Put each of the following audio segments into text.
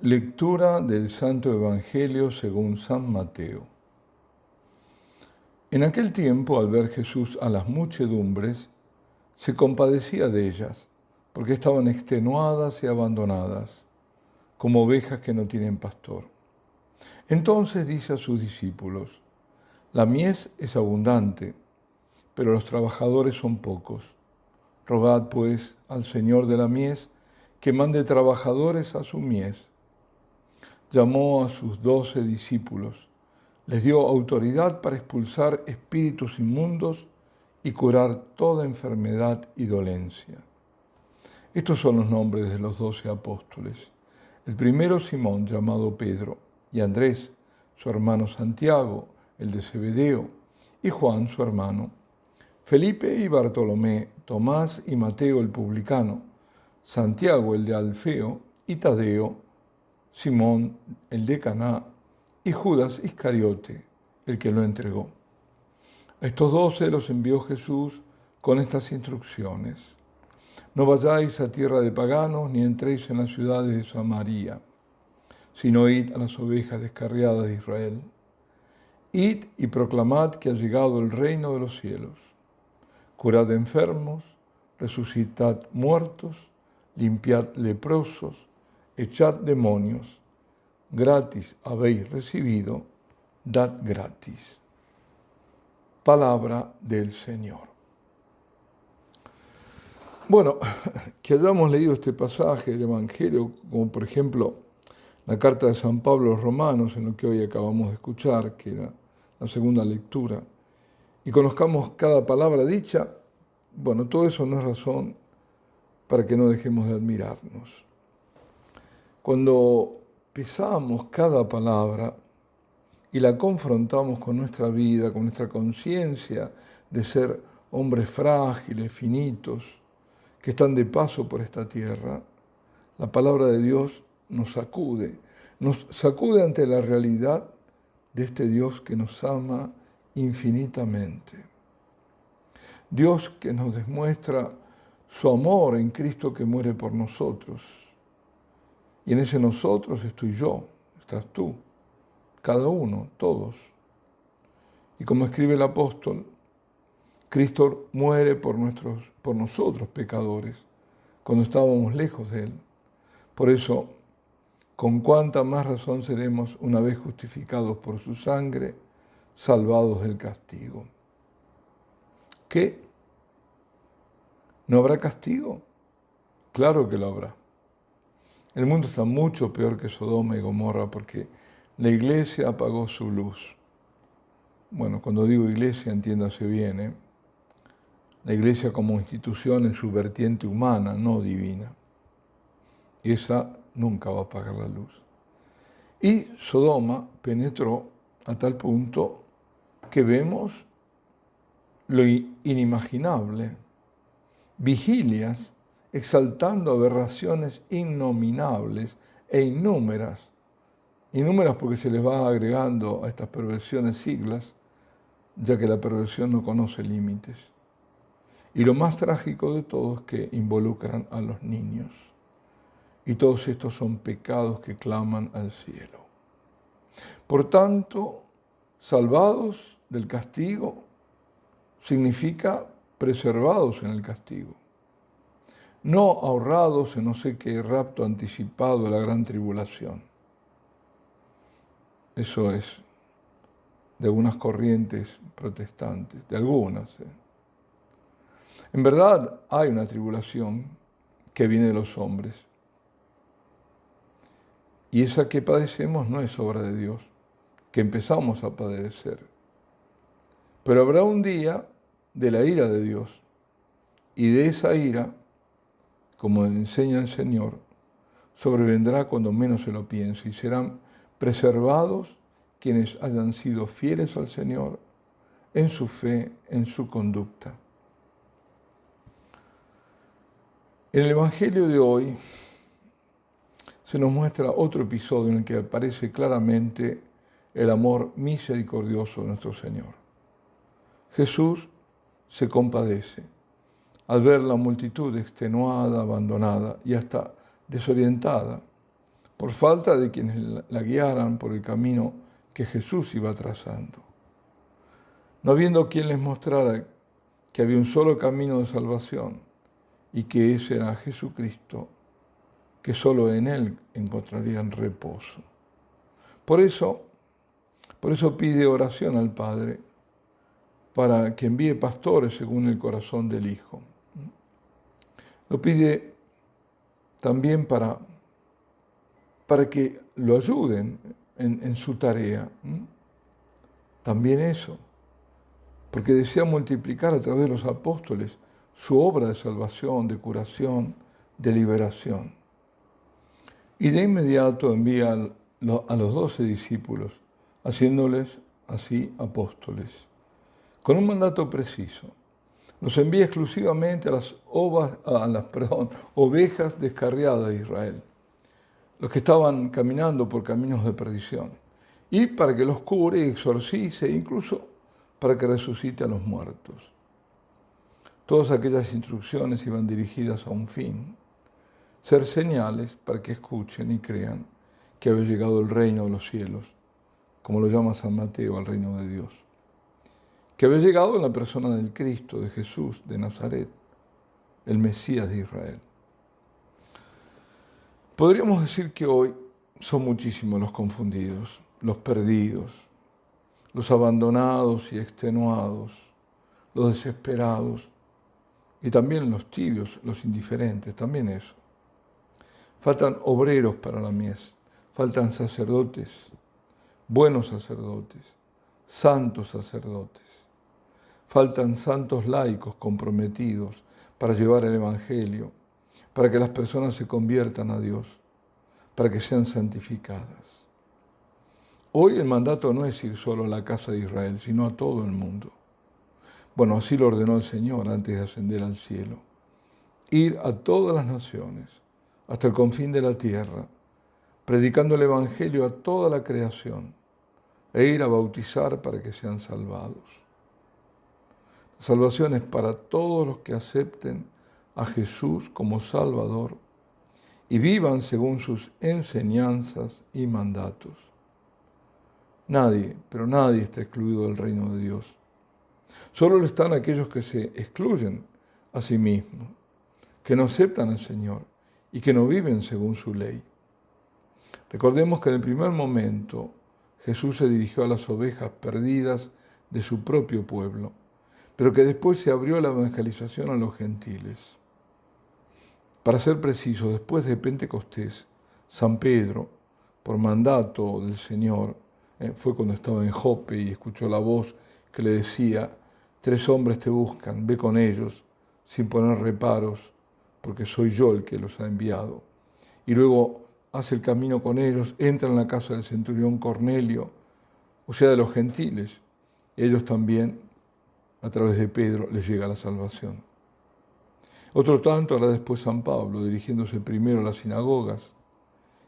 Lectura del Santo Evangelio según San Mateo. En aquel tiempo, al ver Jesús a las muchedumbres, se compadecía de ellas, porque estaban extenuadas y abandonadas, como ovejas que no tienen pastor. Entonces dice a sus discípulos: la mies es abundante, pero los trabajadores son pocos. Rogad, pues, al Señor de la mies que mande trabajadores a su mies. Llamó a sus 12 discípulos, les dio autoridad para expulsar espíritus inmundos y curar toda enfermedad y dolencia. Estos son los nombres de los 12 apóstoles. El primero, Simón, llamado Pedro, y Andrés, su hermano Santiago, el de Zebedeo, y Juan, su hermano, Felipe y Bartolomé, Tomás y Mateo el publicano, Santiago el de Alfeo y Tadeo, Simón el de Caná y Judas Iscariote, el que lo entregó. A estos 12 los envió Jesús con estas instrucciones: no vayáis a tierra de paganos ni entréis en las ciudades de Samaria, sino id a las ovejas descarriadas de Israel. Id y proclamad que ha llegado el reino de los cielos. Curad enfermos, resucitad muertos, limpiad leprosos, echad demonios. Gratis habéis recibido, dad gratis. Palabra del Señor. Bueno, que hayamos leído este pasaje del Evangelio, como por ejemplo la carta de San Pablo a los Romanos, en lo que hoy acabamos de escuchar, que era la segunda lectura, y conozcamos cada palabra dicha, bueno, todo eso no es razón para que no dejemos de admirarnos. Cuando pesamos cada palabra y la confrontamos con nuestra vida, con nuestra conciencia de ser hombres frágiles, finitos, que están de paso por esta tierra, la palabra de Dios nos sacude ante la realidad de este Dios que nos ama infinitamente. Dios que nos demuestra su amor en Cristo que muere por nosotros. Y en ese nosotros estoy yo, estás tú, cada uno, todos. Y como escribe el apóstol, Cristo muere por nosotros pecadores, cuando estábamos lejos de Él. Por eso, con cuánta más razón seremos, una vez justificados por su sangre, salvados del castigo. ¿Qué? ¿No habrá castigo? Claro que lo habrá. El mundo está mucho peor que Sodoma y Gomorra porque la iglesia apagó su luz. Bueno, cuando digo iglesia, entiéndase bien, ¿eh? La iglesia como institución en su vertiente humana, no divina. Esa nunca va a apagar la luz. Y Sodoma penetró a tal punto que vemos lo inimaginable. Vigilias exaltando aberraciones innominables e innúmeras. Innúmeras porque se les va agregando a estas perversiones siglas, ya que la perversión no conoce límites. Y lo más trágico de todo es que involucran a los niños. Y todos estos son pecados que claman al cielo. Por tanto, salvados del castigo significa preservados en el castigo. No ahorrados en no sé qué rapto anticipado de la gran tribulación. Eso es de algunas corrientes protestantes, de algunas. En verdad hay una tribulación que viene de los hombres. Y esa que padecemos no es obra de Dios, que empezamos a padecer. Pero habrá un día de la ira de Dios, y de esa ira, como enseña el Señor, sobrevendrá cuando menos se lo piense, y serán preservados quienes hayan sido fieles al Señor en su fe, en su conducta. En el Evangelio de hoy se nos muestra otro episodio en el que aparece claramente el amor misericordioso de nuestro Señor. Jesús se compadece al ver la multitud extenuada, abandonada y hasta desorientada por falta de quienes la guiaran por el camino que Jesús iba trazando. No habiendo quien les mostrara que había un solo camino de salvación y que ese era Jesucristo, que solo en Él encontrarían reposo. Por eso pide oración al Padre para que envíe pastores según el corazón del Hijo. Lo pide también para que lo ayuden en su tarea. También eso, porque desea multiplicar a través de los apóstoles su obra de salvación, de curación, de liberación. Y de inmediato envía a los 12 discípulos, haciéndoles así apóstoles, con un mandato preciso. Los envía exclusivamente a las ovejas descarriadas de Israel, los que estaban caminando por caminos de perdición, y para que los cure y exorcice, incluso para que resucite a los muertos. Todas aquellas instrucciones iban dirigidas a un fin: ser señales para que escuchen y crean que había llegado el reino de los cielos, como lo llama San Mateo, al reino de Dios. Que había llegado en la persona del Cristo, de Jesús, de Nazaret, el Mesías de Israel. Podríamos decir que hoy son muchísimos los confundidos, los perdidos, los abandonados y extenuados, los desesperados y también los tibios, los indiferentes, también eso. Faltan obreros para la mies, faltan sacerdotes, buenos sacerdotes, santos sacerdotes. Faltan santos laicos comprometidos para llevar el Evangelio, para que las personas se conviertan a Dios, para que sean santificadas. Hoy el mandato no es ir solo a la casa de Israel, sino a todo el mundo. Bueno, así lo ordenó el Señor antes de ascender al cielo. Ir a todas las naciones, hasta el confín de la tierra, predicando el Evangelio a toda la creación, e ir a bautizar para que sean salvados. La salvación es para todos los que acepten a Jesús como Salvador y vivan según sus enseñanzas y mandatos. Nadie, pero nadie está excluido del reino de Dios. Solo lo están aquellos que se excluyen a sí mismos, que no aceptan al Señor y que no viven según su ley. Recordemos que en el primer momento Jesús se dirigió a las ovejas perdidas de su propio pueblo, pero que después se abrió la evangelización a los gentiles. Para ser preciso, después de Pentecostés, San Pedro, por mandato del Señor, fue cuando estaba en Jope y escuchó la voz que le decía: 3 hombres te buscan, ve con ellos, sin poner reparos, porque soy yo el que los ha enviado. Y luego hace el camino con ellos, entra en la casa del centurión Cornelio, o sea, de los gentiles, y ellos también, a través de Pedro, les llega la salvación. Otro tanto hará después San Pablo, dirigiéndose primero a las sinagogas,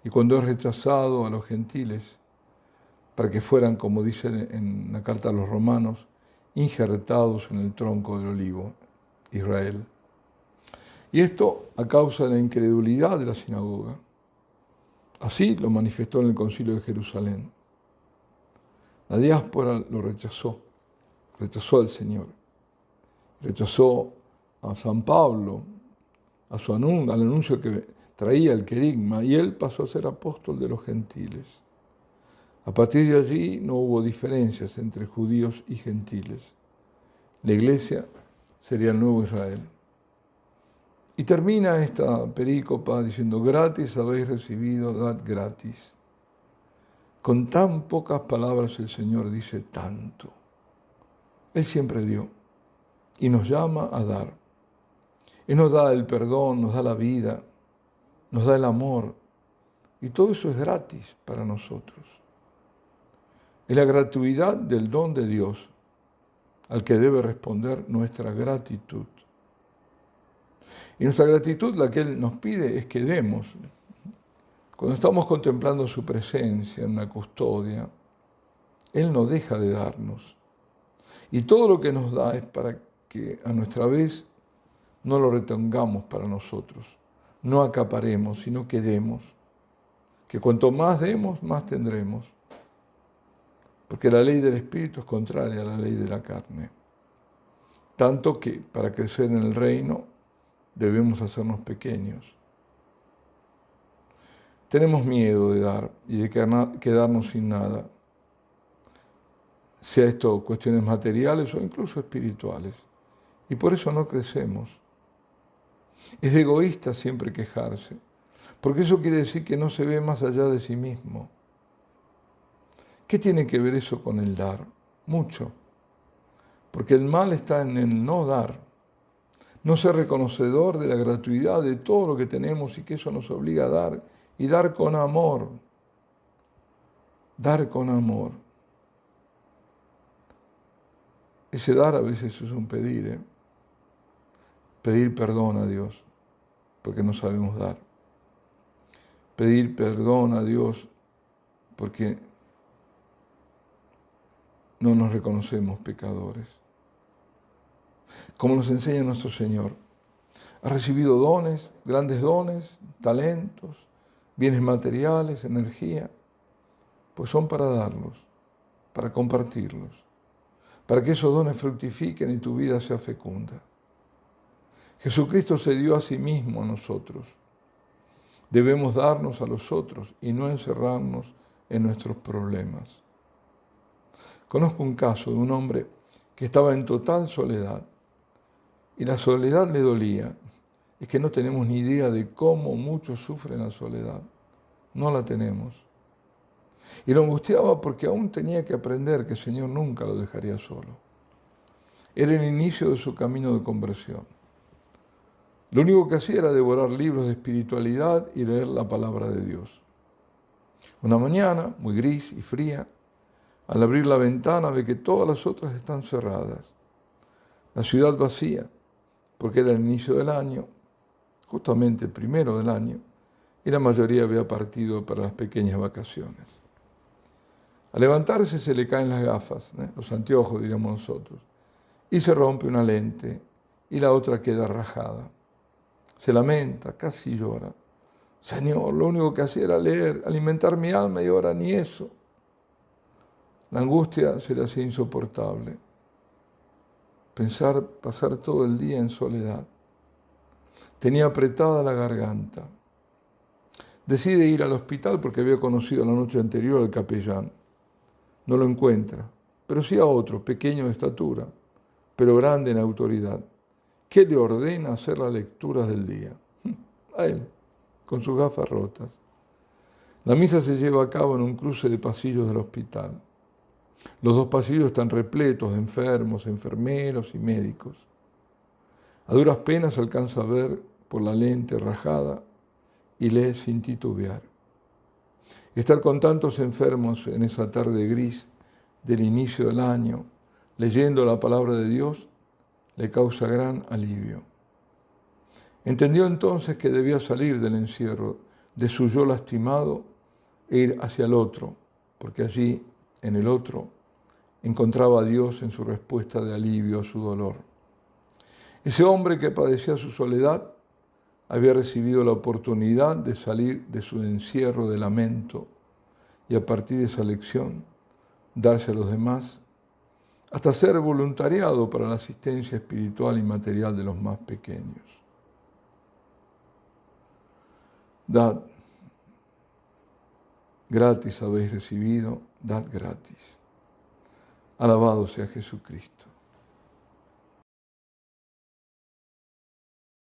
y cuando es rechazado a los gentiles, para que fueran, como dice en la carta a los romanos, injertados en el tronco del olivo, Israel. Y esto a causa de la incredulidad de la sinagoga. Así lo manifestó en el Concilio de Jerusalén. La diáspora lo rechazó al Señor, rechazó a San Pablo, al anuncio que traía el querigma, y él pasó a ser apóstol de los gentiles. A partir de allí no hubo diferencias entre judíos y gentiles. La iglesia sería el nuevo Israel. Y termina esta perícopa diciendo: gratis habéis recibido, dad gratis. Con tan pocas palabras el Señor dice tanto. Él siempre dio y nos llama a dar. Él nos da el perdón, nos da la vida, nos da el amor, y todo eso es gratis para nosotros. Es la gratuidad del don de Dios al que debe responder nuestra gratitud. Y nuestra gratitud, la que Él nos pide, es que demos. Cuando estamos contemplando su presencia en la custodia, Él no deja de darnos. Y todo lo que nos da es para que a nuestra vez no lo retengamos para nosotros, no acaparemos, sino que demos que cuanto más demos, más tendremos, porque la ley del Espíritu es contraria a la ley de la carne. Tanto que para crecer en el reino debemos hacernos pequeños. Tenemos miedo de dar y de quedarnos sin nada, sea esto cuestiones materiales o incluso espirituales, y por eso no crecemos. Es de egoísta siempre quejarse, porque eso quiere decir que no se ve más allá de sí mismo. ¿Qué tiene que ver eso con el dar? Mucho. Porque el mal está en el no dar, no ser reconocedor de la gratuidad de todo lo que tenemos y que eso nos obliga a dar, y dar con amor. Dar con amor. Ese dar a veces es un pedir, ¿eh? Pedir perdón a Dios, porque no sabemos dar. Pedir perdón a Dios, porque no nos reconocemos pecadores. Como nos enseña nuestro Señor, ha recibido dones, grandes dones, talentos, bienes materiales, energía, pues son para darlos, para compartirlos, para que esos dones fructifiquen y tu vida sea fecunda. Jesucristo se dio a sí mismo a nosotros. Debemos darnos a los otros y no encerrarnos en nuestros problemas. Conozco un caso de un hombre que estaba en total soledad y la soledad le dolía. Es que no tenemos ni idea de cómo muchos sufren la soledad. No la tenemos. Y lo angustiaba porque aún tenía que aprender que el Señor nunca lo dejaría solo. Era el inicio de su camino de conversión. Lo único que hacía era devorar libros de espiritualidad y leer la palabra de Dios. Una mañana, muy gris y fría, al abrir la ventana ve que todas las otras están cerradas. La ciudad vacía, porque era el inicio del año, justamente el primero del año, y la mayoría había partido para las pequeñas vacaciones. Al levantarse se le caen las gafas, los anteojos diríamos nosotros, y se rompe una lente y la otra queda rajada. Se lamenta, casi llora. Señor, lo único que hacía era leer, alimentar mi alma y ahora ni eso. La angustia se le hacía insoportable. Pasar todo el día en soledad. Tenía apretada la garganta. Decide ir al hospital porque había conocido la noche anterior al capellán. No lo encuentra, pero sí a otro, pequeño de estatura, pero grande en autoridad, que le ordena hacer las lecturas del día. A él, con sus gafas rotas. La misa se lleva a cabo en un cruce de pasillos del hospital. Los dos pasillos están repletos de enfermos, enfermeros y médicos. A duras penas alcanza a ver por la lente rajada y lee sin titubear. Estar con tantos enfermos en esa tarde gris del inicio del año, leyendo la palabra de Dios, le causa gran alivio. Entendió entonces que debía salir del encierro, de su yo lastimado, e ir hacia el otro, porque allí, en el otro, encontraba a Dios en su respuesta de alivio a su dolor. Ese hombre que padecía su soledad había recibido la oportunidad de salir de su encierro de lamento y a partir de esa lección darse a los demás, hasta ser voluntariado para la asistencia espiritual y material de los más pequeños. Dad, gratis habéis recibido, dad gratis. Alabado sea Jesucristo.